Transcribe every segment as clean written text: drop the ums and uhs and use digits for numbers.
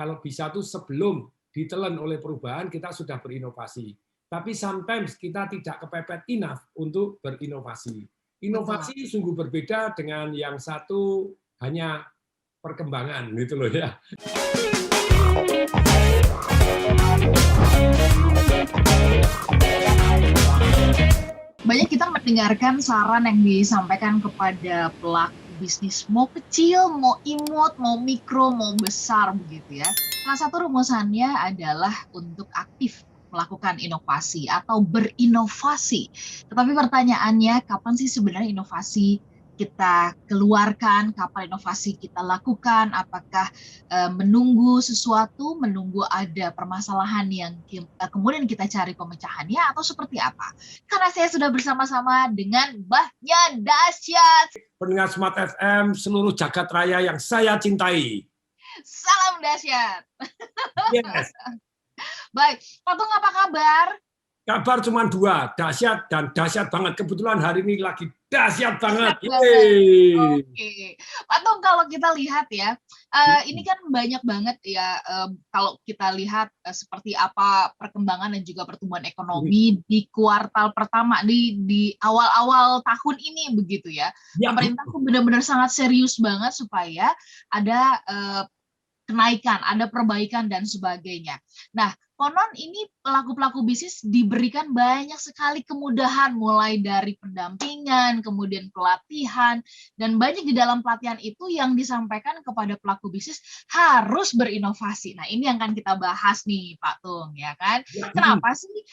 kalau bisa tuh sebelum ditelan oleh perubahan kita sudah berinovasi. Tapi sometimes kita tidak kepepet enough untuk berinovasi. Inovasi sungguh berbeda dengan yang satu hanya perkembangan gitu loh ya. Banyak kita mendengarkan saran yang disampaikan kepada pelaku bisnis, mau kecil, mau imut, mau mikro, mau besar begitu ya. Salah satu rumusannya adalah untuk aktif melakukan inovasi atau berinovasi. Tetapi pertanyaannya, kapan sih sebenarnya inovasi kita keluarkan, kapan inovasi kita lakukan, apakah menunggu sesuatu, menunggu ada permasalahan yang kemudian kita cari pemecahannya, atau seperti apa? Karena saya sudah bersama-sama dengan Mbahnya Dahsyat. Pendengar Smart FM seluruh jagat raya yang saya cintai. Salam Dahsyat. Yes. Baik, Pak Tung apa kabar? Kabar cuma dua, dahsyat dan dahsyat banget. Kebetulan hari ini lagi dahsyat banget. Oke, Pak Tung, kalau kita lihat ya, ini kan banyak banget ya, kalau kita lihat seperti apa perkembangan dan juga pertumbuhan ekonomi di kuartal pertama, di awal-awal tahun ini begitu ya. Pemerintah tuh benar-benar sangat serius banget supaya ada kenaikan, ada perbaikan dan sebagainya. Nah, konon ini pelaku-pelaku bisnis diberikan banyak sekali kemudahan, mulai dari pendampingan, kemudian pelatihan, dan banyak di dalam pelatihan itu yang disampaikan kepada pelaku bisnis harus berinovasi. Nah, ini yang akan kita bahas nih, Pak Tung, ya kan? Kenapa sih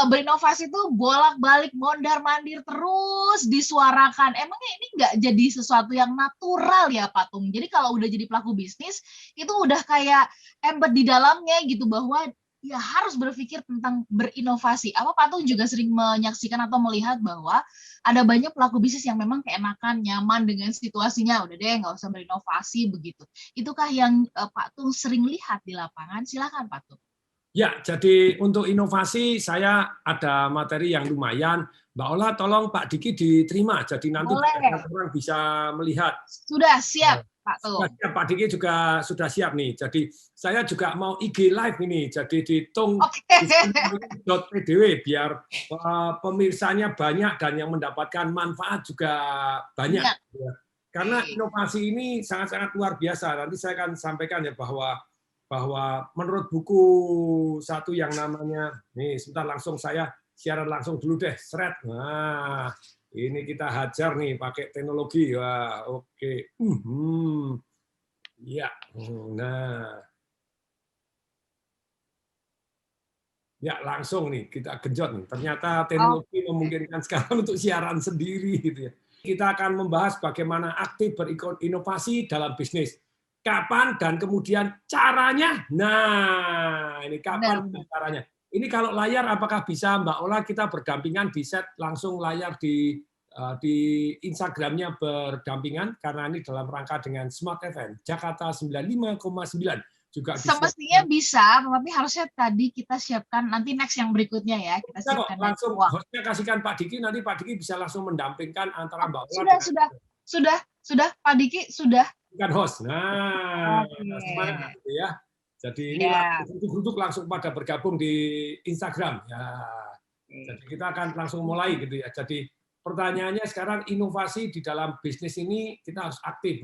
berinovasi itu bolak-balik, mondar-mandir terus disuarakan? Emangnya ini nggak jadi sesuatu yang natural ya, Pak Tung? Jadi kalau udah jadi pelaku bisnis, itu udah kayak embed di dalamnya gitu, bahwa ya harus berpikir tentang berinovasi. Apa Pak Tung juga sering menyaksikan atau melihat bahwa ada banyak pelaku bisnis yang memang keenakan, nyaman dengan situasinya, udah deh nggak usah berinovasi begitu. Itukah yang Pak Tung sering lihat di lapangan? Silakan Pak Tung. Ya, jadi untuk inovasi saya ada materi yang lumayan. Mbak Ola, tolong Pak Diki diterima. Jadi nanti orang bisa melihat. Sudah siap. Pak Tung. Pak Diki juga sudah siap nih. Jadi saya juga mau IG live ini. Jadi di tung.pdw biar pemirsanya banyak dan yang mendapatkan manfaat juga banyak. Karena inovasi ini sangat-sangat luar biasa. Nanti saya akan sampaikan ya bahwa menurut buku satu yang namanya, nih sebentar langsung saya siaran langsung dulu deh, seret. Nah, ini kita hajar nih pakai teknologi. Wah, oke. Ya, nah. Ya, langsung nih kita genjot nih. Ternyata teknologi memungkinkan sekarang untuk siaran sendiri gitu ya. Kita akan membahas bagaimana aktif berinovasi dalam bisnis. Kapan dan kemudian caranya. Nah, ini kapan dan caranya. Ini kalau layar apakah bisa Mbak Ola kita berdampingan di set langsung layar di Instagramnya berdampingan karena ini dalam rangka dengan Smart FM Jakarta 95,9 juga semestinya bisa, tetapi harusnya tadi kita siapkan nanti next yang berikutnya ya, kita siapkan langsung hostnya kasihkan Pak Diki, nanti Pak Diki bisa langsung mendampingkan antara Mbak Ola sudah Pak Diki sudah kan host. Nah, semangat gitu ya. Jadi ini grup langsung pada bergabung di Instagram ya. Jadi kita akan langsung mulai gitu ya. Jadi pertanyaannya sekarang inovasi di dalam bisnis ini kita harus aktif.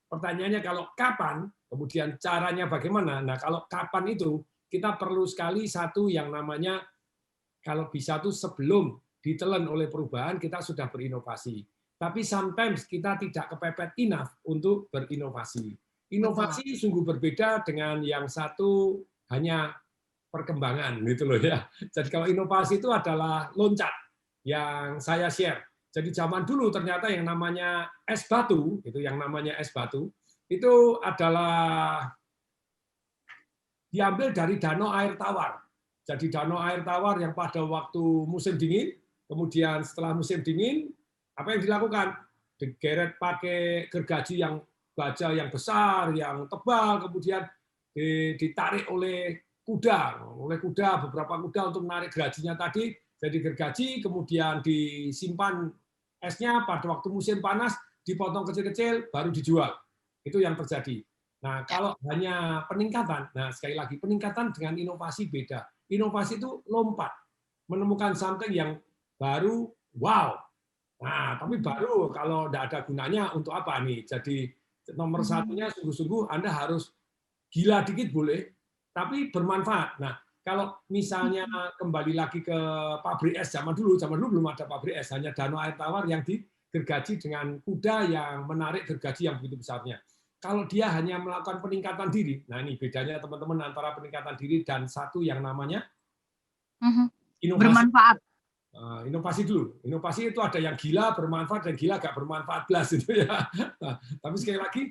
Pertanyaannya kalau kapan, kemudian caranya bagaimana. Nah, kalau kapan itu kita perlu sekali satu yang namanya kalau bisa tuh sebelum ditelan oleh perubahan kita sudah berinovasi. Tapi sometimes kita tidak kepepet enough untuk berinovasi. Inovasi sungguh berbeda dengan yang satu hanya perkembangan gitu loh ya. Jadi kalau inovasi itu adalah loncat yang saya share. Jadi zaman dulu ternyata yang namanya es batu, itu yang namanya es batu, itu adalah diambil dari danau air tawar. Jadi danau air tawar yang pada waktu musim dingin, kemudian setelah musim dingin, apa yang dilakukan? Digeret pakai gergaji yang baja yang besar, yang tebal, kemudian ditarik oleh kuda, beberapa kuda untuk menarik gergajinya tadi, jadi gergaji, kemudian disimpan esnya pada waktu musim panas, dipotong kecil-kecil, baru dijual. Itu yang terjadi. Nah, kalau hanya peningkatan, nah sekali lagi peningkatan dengan inovasi beda. Inovasi itu lompat, menemukan something yang baru, wow. Nah, tapi baru kalau tidak ada gunanya untuk apa nih? Jadi nomor satunya sungguh-sungguh Anda harus gila dikit boleh, tapi bermanfaat. Nah, kalau misalnya kembali lagi ke pabrik es zaman dulu belum ada pabrik es, hanya danau air tawar yang digergaji dengan kuda yang menarik gergaji yang begitu besarnya. Kalau dia hanya melakukan peningkatan diri, nah ini bedanya teman-teman antara peningkatan diri dan satu yang namanya inovasi. Bermanfaat. Inovasi dulu. Inovasi itu ada yang gila bermanfaat dan gila gak bermanfaat belas itu ya. Nah, tapi sekali lagi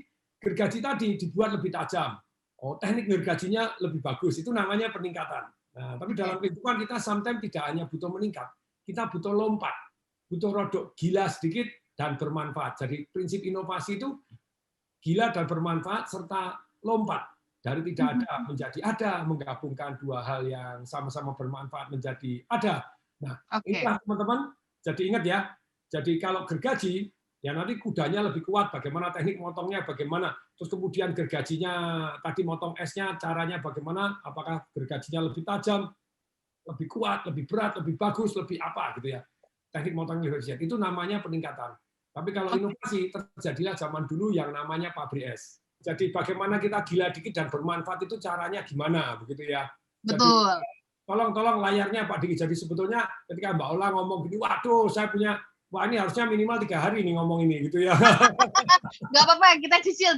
gergaji tadi dibuat lebih tajam. Oh, teknik gergajinya lebih bagus. Itu namanya peningkatan. Nah, tapi dalam kehidupan kita sometimes tidak hanya butuh meningkat, kita butuh lompat, butuh rodok gila sedikit dan bermanfaat. Jadi prinsip inovasi itu gila dan bermanfaat serta lompat dari tidak ada menjadi ada, menggabungkan dua hal yang sama-sama bermanfaat menjadi ada. Nah, inilah teman-teman. Jadi ingat ya. Jadi kalau gergaji, ya nanti kudanya lebih kuat. Bagaimana teknik motongnya, bagaimana. Terus kemudian gergajinya, tadi motong esnya, caranya bagaimana. Apakah gergajinya lebih tajam, lebih kuat, lebih berat, lebih bagus, lebih apa gitu ya. Teknik motong gergaji. Itu namanya peningkatan. Tapi kalau inovasi, terjadilah zaman dulu yang namanya pabrik es. Jadi bagaimana kita gila dikit dan bermanfaat itu caranya gimana, begitu ya. Betul. Jadi, tolong layarnya Pak Diki. Jadi sebetulnya ketika Mbak Ola ngomong gini, waduh saya punya, wah ini harusnya minimal 3 hari nih ngomong ini gitu ya. Nggak apa-apa, kita cicil.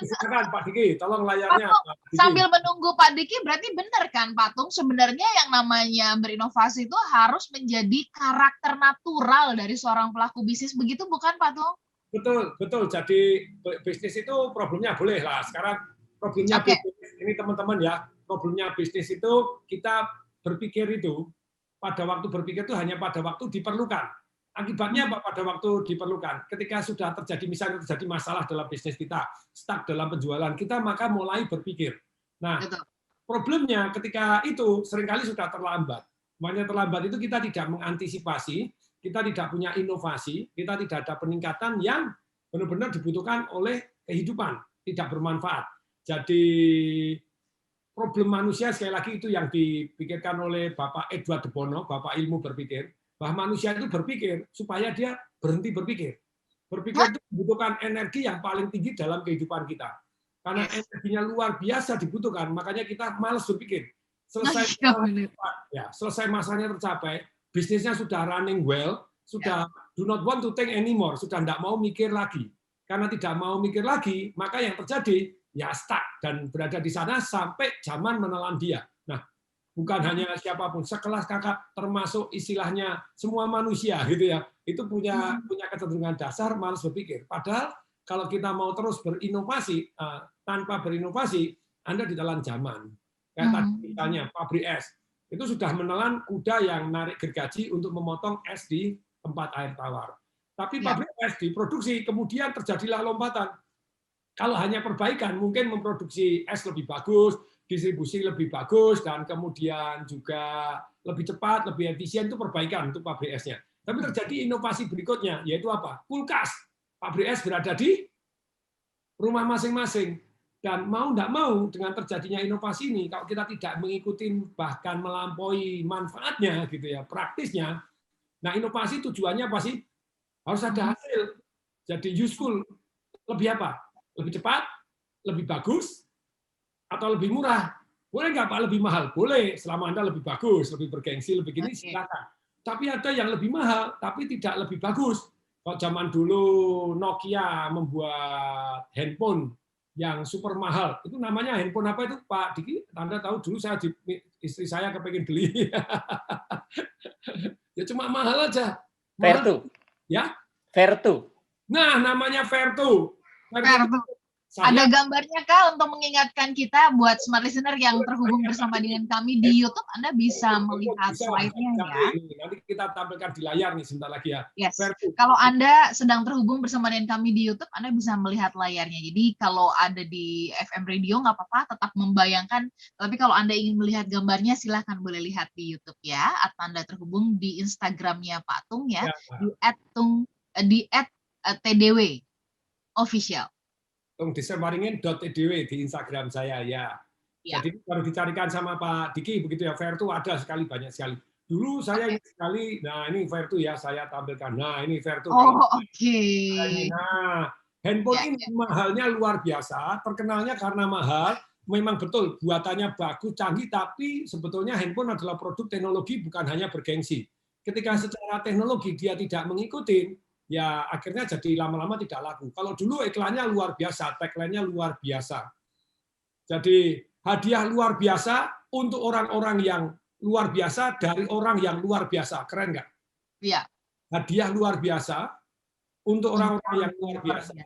Silakan Pak Diki, tolong layarnya. Patung, sambil menunggu Pak Diki, berarti benar kan Patung, sebenarnya yang namanya berinovasi itu harus menjadi karakter natural dari seorang pelaku bisnis, begitu bukan Patung? Betul. Jadi bisnis itu problemnya boleh lah. Sekarang problemnya bisnis ini teman-teman ya. Problemnya bisnis itu kita berpikir itu pada waktu berpikir itu hanya pada waktu diperlukan. Akibatnya apa pada waktu diperlukan? Ketika sudah terjadi misalnya terjadi masalah dalam bisnis kita, stuck dalam penjualan kita, maka mulai berpikir. Nah, problemnya ketika itu seringkali sudah terlambat. Makanya terlambat itu kita tidak mengantisipasi, kita tidak punya inovasi, kita tidak ada peningkatan yang benar-benar dibutuhkan oleh kehidupan, tidak bermanfaat. Jadi problem manusia sekali lagi itu yang dipikirkan oleh Bapak Edward de Bono, Bapak ilmu berpikir, bahwa manusia itu berpikir supaya dia berhenti berpikir. Berpikir itu membutuhkan energi yang paling tinggi dalam kehidupan kita. Karena energinya luar biasa dibutuhkan, makanya kita malas berpikir. Selesai masanya tercapai, bisnisnya sudah running well, sudah do not want to think anymore, sudah tidak mau mikir lagi. Karena tidak mau mikir lagi, maka yang terjadi ya stuck dan berada di sana sampai zaman menelan dia. Nah, bukan hanya siapapun, sekelas kakak termasuk istilahnya semua manusia gitu ya, itu punya kecenderungan dasar malas berpikir. Padahal kalau kita mau terus berinovasi, tanpa berinovasi, Anda ditelan zaman. Kayak tadi misalnya pabrik es, itu sudah menelan kuda yang narik gergaji untuk memotong es di tempat air tawar. Tapi pabrik es diproduksi, kemudian terjadilah lompatan. Kalau hanya perbaikan, mungkin memproduksi es lebih bagus, distribusi lebih bagus, dan kemudian juga lebih cepat, lebih efisien, itu perbaikan untuk pabrik esnya. Tapi terjadi inovasi berikutnya, yaitu apa? Kulkas. Pabrik es berada di rumah masing-masing. Dan mau tidak mau, dengan terjadinya inovasi ini, kalau kita tidak mengikuti bahkan melampaui manfaatnya, gitu ya, praktisnya, nah inovasi tujuannya apa sih? Harus ada hasil. Jadi useful. Lebih apa? Lebih cepat, lebih bagus, atau lebih murah? Boleh nggak Pak lebih mahal? Boleh, selama Anda lebih bagus, lebih bergengsi, lebih gini, silakan. Tapi ada yang lebih mahal, tapi tidak lebih bagus. Kalau zaman dulu Nokia membuat handphone yang super mahal, itu namanya handphone apa itu Pak Diki? Anda tahu dulu istri saya kepengen beli. Ya cuma mahal aja. Vertu. Ya? Vertu. Nah, namanya Vertu. Ada gambarnya Kak untuk mengingatkan kita buat smart listener yang terhubung bersama dengan kami di YouTube, Anda bisa melihat slide-nya ya. Nanti kita tampilkan di layar nih sebentar lagi ya. Yes. Kalau Anda sedang terhubung bersama dengan kami di YouTube, Anda bisa melihat layarnya. Jadi kalau ada di FM Radio nggak apa-apa, tetap membayangkan. Tapi kalau Anda ingin melihat gambarnya, silahkan boleh lihat di YouTube ya. Atau Anda terhubung di Instagramnya Pak Tung ya, di @tdw official. Desemwaringin.edw di Instagram saya ya. Jadi baru dicarikan sama Pak Diki begitu ya. Vertu ada sekali, banyak sekali. Dulu saya ingin sekali, nah ini Vertu ya saya tampilkan. Nah ini Vertu. Nah, handphone ini mahalnya luar biasa, terkenalnya karena mahal. Memang betul buatannya bagus, canggih, tapi sebetulnya handphone adalah produk teknologi bukan hanya bergengsi. Ketika secara teknologi dia tidak mengikuti, ya akhirnya jadi lama-lama tidak laku. Kalau dulu iklannya luar biasa, tagline-nya luar biasa. Jadi hadiah luar biasa untuk orang-orang yang luar biasa dari orang yang luar biasa. Keren nggak? Iya. Hadiah luar biasa untuk orang-orang yang luar biasa.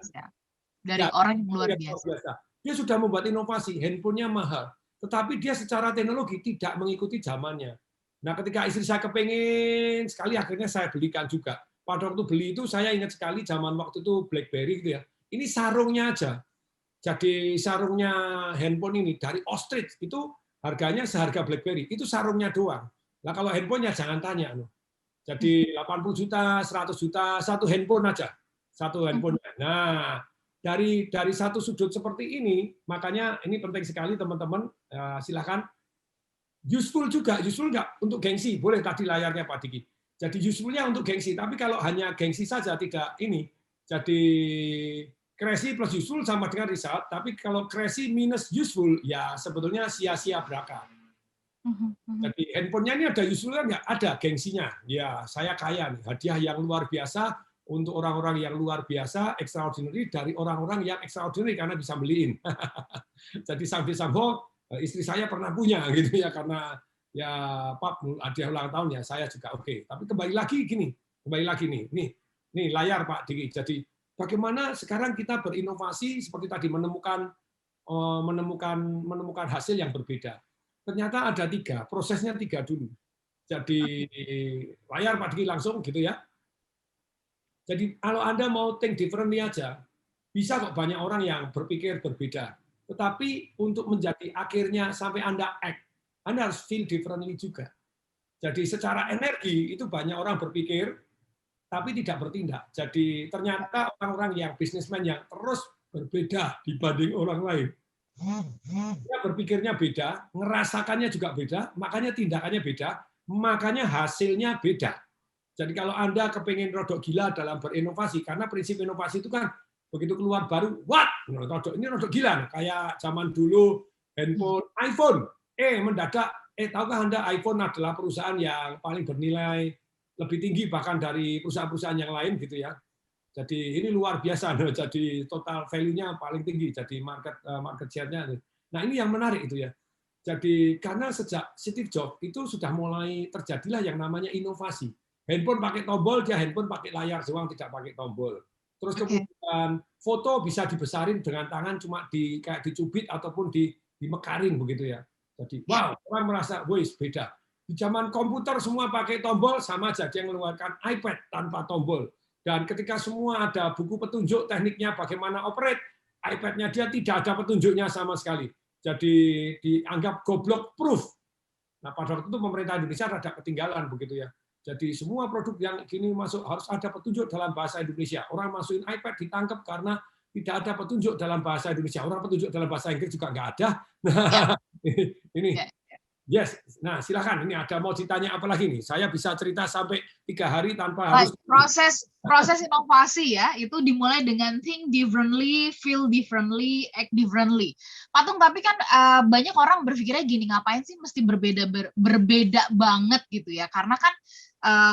Dari orang yang luar biasa. Dia sudah membuat inovasi, handphonenya mahal. Tetapi dia secara teknologi tidak mengikuti zamannya. Nah, ketika istri saya kepengen sekali, akhirnya saya belikan juga. Pada waktu beli itu, saya ingat sekali zaman waktu itu BlackBerry gitu ya. Ini sarungnya aja. Jadi sarungnya handphone ini dari ostrich itu harganya seharga BlackBerry. Itu sarungnya doang. Nah, kalau handphonenya jangan tanya. Jadi 80 juta, 100 juta, satu handphone aja. Satu handphone. Nah, dari satu sudut seperti ini, makanya ini penting sekali teman-teman, silakan. Useful juga, useful nggak untuk gengsi, boleh tadi layarnya Pak Diki. Jadi usefulnya untuk gengsi, tapi kalau hanya gengsi saja tidak ini, jadi crazy plus useful sama dengan result, tapi kalau crazy minus useful, ya sebetulnya sia-sia belaka. Jadi handphonenya ini ada usefulnya nggak? Ada gengsinya. Ya saya kaya nih, hadiah yang luar biasa untuk orang-orang yang luar biasa, extraordinary dari orang-orang yang extraordinary karena bisa beliin. Jadi sampai istri saya pernah punya gitu ya karena ya Pak hadiah ulang tahun ya saya juga oke. Tapi kembali lagi nih layar Pak Diki. Jadi bagaimana sekarang kita berinovasi seperti tadi menemukan hasil yang berbeda. Ternyata ada 3, prosesnya 3 dulu. Jadi layar Pak Diki langsung gitu ya. Jadi kalau Anda mau think differently aja, bisa kok banyak orang yang berpikir berbeda. Tetapi untuk menjadi akhirnya sampai Anda act, Anda harus feel differently juga. Jadi secara energi itu banyak orang berpikir, tapi tidak bertindak. Jadi ternyata orang-orang yang bisnismen yang terus berbeda dibanding orang lain. Dia berpikirnya beda, ngerasakannya juga beda, makanya tindakannya beda, makanya hasilnya beda. Jadi kalau Anda kepengen rodok gila dalam berinovasi, karena prinsip inovasi itu kan begitu keluar baru, what? Ini rodok gila, kayak zaman dulu handphone iPhone. Mendadak, tahukah Anda iPhone adalah perusahaan yang paling bernilai lebih tinggi bahkan dari perusahaan-perusahaan yang lain gitu ya. Jadi ini luar biasa, jadi total value-nya paling tinggi, jadi market share-nya. Nah ini yang menarik itu ya. Jadi karena sejak Steve Jobs itu sudah mulai terjadilah yang namanya inovasi. Handphone pakai tombol, dia handphone pakai layar doang, tidak pakai tombol. Terus kemudian foto bisa dibesarin dengan tangan cuma kayak dicubit ataupun dimekarin begitu ya. Jadi wow, orang merasa, wih beda. Di zaman komputer semua pakai tombol, sama aja dia mengeluarkan iPad tanpa tombol. Dan ketika semua ada buku petunjuk tekniknya bagaimana operate, iPad-nya dia tidak ada petunjuknya sama sekali. Jadi dianggap goblok proof. Nah pada waktu itu pemerintah Indonesia rada ketinggalan begitu ya. Jadi semua produk yang kini masuk harus ada petunjuk dalam bahasa Indonesia. Orang masukin iPad ditangkap karena tidak ada petunjuk dalam bahasa Indonesia. Orang petunjuk dalam bahasa Inggris juga nggak ada. Nah, ini. Yes. Nah, silakan. Ini ada mau ditanya apa lagi nih? Saya bisa cerita sampai 3 hari tanpa harus proses inovasi ya, itu dimulai dengan think differently, feel differently, act differently. Patung, tapi kan banyak orang berpikirnya gini, ngapain sih mesti berbeda banget gitu ya? Karena kan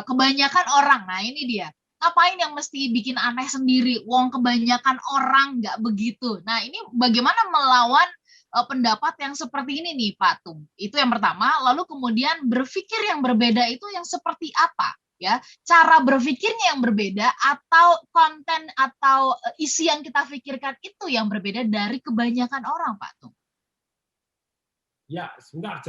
kebanyakan orang, nah ini dia, ngapain yang mesti bikin aneh sendiri? Wong kebanyakan orang nggak begitu. Nah ini bagaimana melawan pendapat yang seperti ini nih Pak Tung? Itu yang pertama. Lalu kemudian berpikir yang berbeda itu yang seperti apa? Ya, cara berpikirnya yang berbeda atau konten atau isi yang kita pikirkan itu yang berbeda dari kebanyakan orang Pak Tung? Ya, sebentar.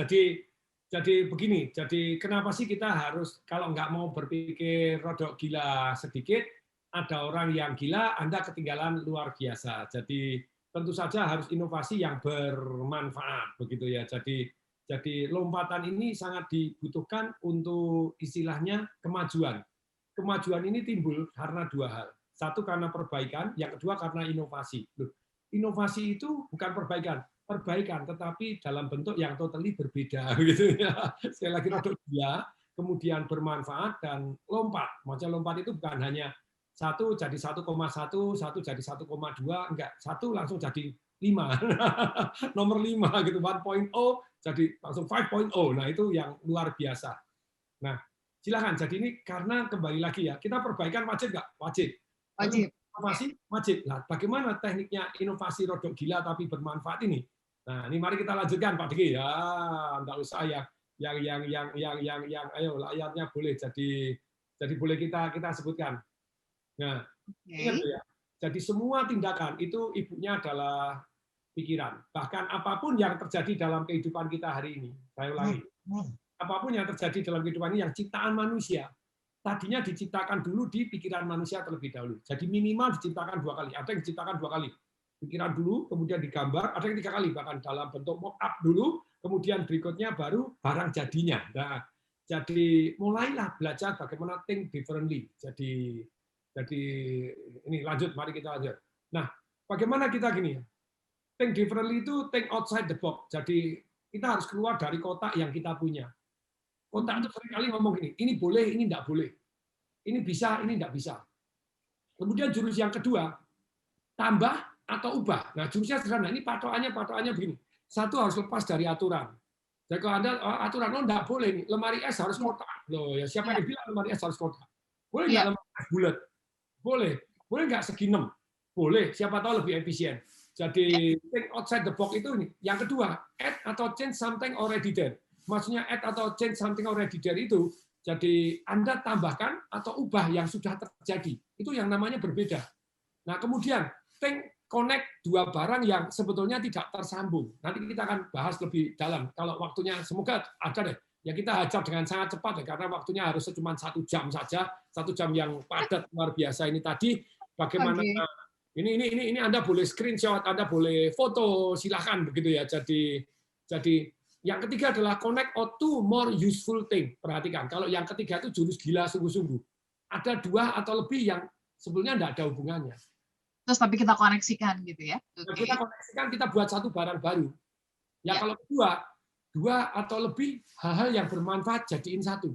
Jadi begini, jadi kenapa sih kita harus kalau nggak mau berpikir rodok gila sedikit, ada orang yang gila, Anda ketinggalan luar biasa. Jadi tentu saja harus inovasi yang bermanfaat begitu ya. Jadi lompatan ini sangat dibutuhkan untuk istilahnya kemajuan. Kemajuan ini timbul karena 2 hal. Satu karena perbaikan, yang kedua karena inovasi. Loh, inovasi itu bukan perbaikan, tetapi dalam bentuk yang totally berbeda, gitu ya. Sekali lagi rodok gila, kemudian bermanfaat dan lompat. Maksudnya lompat itu bukan hanya 1 jadi 1,1, 1 jadi 1,2, enggak. 1 langsung jadi 5. Nomor 5 gitu, 1.0 jadi langsung 5.0. Nah, itu yang luar biasa. Nah, silakan. Jadi ini karena kembali lagi ya, kita perbaikan wajib nggak? Wajib. Wajib. Inovasi wajib. Nah, bagaimana tekniknya inovasi rodok gila tapi bermanfaat ini? Nah, ini mari kita lanjutkan Pak Diki. Ya, enggak usah ya yang ayo layarnya boleh jadi boleh kita sebutkan. Nah, ingat ya. Jadi semua tindakan itu ibunya adalah pikiran. Bahkan apapun yang terjadi dalam kehidupan kita hari ini, saya ulangi. Apapun yang terjadi dalam kehidupan ini yang ciptaan manusia, tadinya diciptakan dulu di pikiran manusia terlebih dahulu. Jadi minimal diciptakan 2 kali. Ada yang diciptakan 2 kali. Pikiran dulu, kemudian digambar, ada yang 3 kali, bahkan dalam bentuk mock-up dulu, kemudian berikutnya baru barang jadinya. Nah, jadi mulailah belajar bagaimana think differently. Jadi ini lanjut, mari kita lanjut. Nah, bagaimana kita gini ya? Think differently itu think outside the box. Jadi kita harus keluar dari kotak yang kita punya. Kotak itu seringkali ngomong gini, ini boleh, ini tidak boleh. Ini bisa, ini tidak bisa. Kemudian jurus yang kedua, tambah atau ubah. Nah, jurusnya sederhana. Ini patokannya begini. 1 harus lepas dari aturan. Jadi kalau Anda aturan, tidak boleh nih, lemari es harus kotak. Loh, ya siapa yang bilang lemari es harus kotak? Boleh nggak lemari es bulat? Boleh. Boleh nggak segi 6? Boleh. Siapa tahu lebih efisien. Jadi think outside the box itu nih. Yang kedua, add atau change something already there. Maksudnya add atau change something already there itu, jadi Anda tambahkan atau ubah yang sudah terjadi. Itu yang namanya berbeda. Nah, kemudian think connect 2 barang yang sebetulnya tidak tersambung. Nanti kita akan bahas lebih dalam. Kalau waktunya semoga ada deh. Ya kita hajar dengan sangat cepat ya, karena waktunya harus cuma 1 jam saja, 1 jam yang padat luar biasa ini tadi. Bagaimana ini Anda boleh screenshot, Anda boleh foto, silakan begitu ya. Jadi yang ketiga adalah connect or 2 more useful thing. Perhatikan, kalau yang ketiga itu jurus gila sungguh-sungguh. Ada 2 atau lebih yang sebetulnya tidak ada hubungannya. Terus tapi kita koneksikan gitu ya. Kita koneksikan, kita buat 1 barang baru. Ya kalau 2 atau lebih hal-hal yang bermanfaat jadiin 1.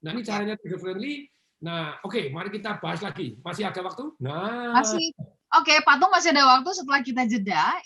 Nah, ini caranya differently. Nah, oke, mari kita bahas lagi. Masih ada waktu? Nah. Masih. Oke, Patung masih ada waktu setelah kita jeda.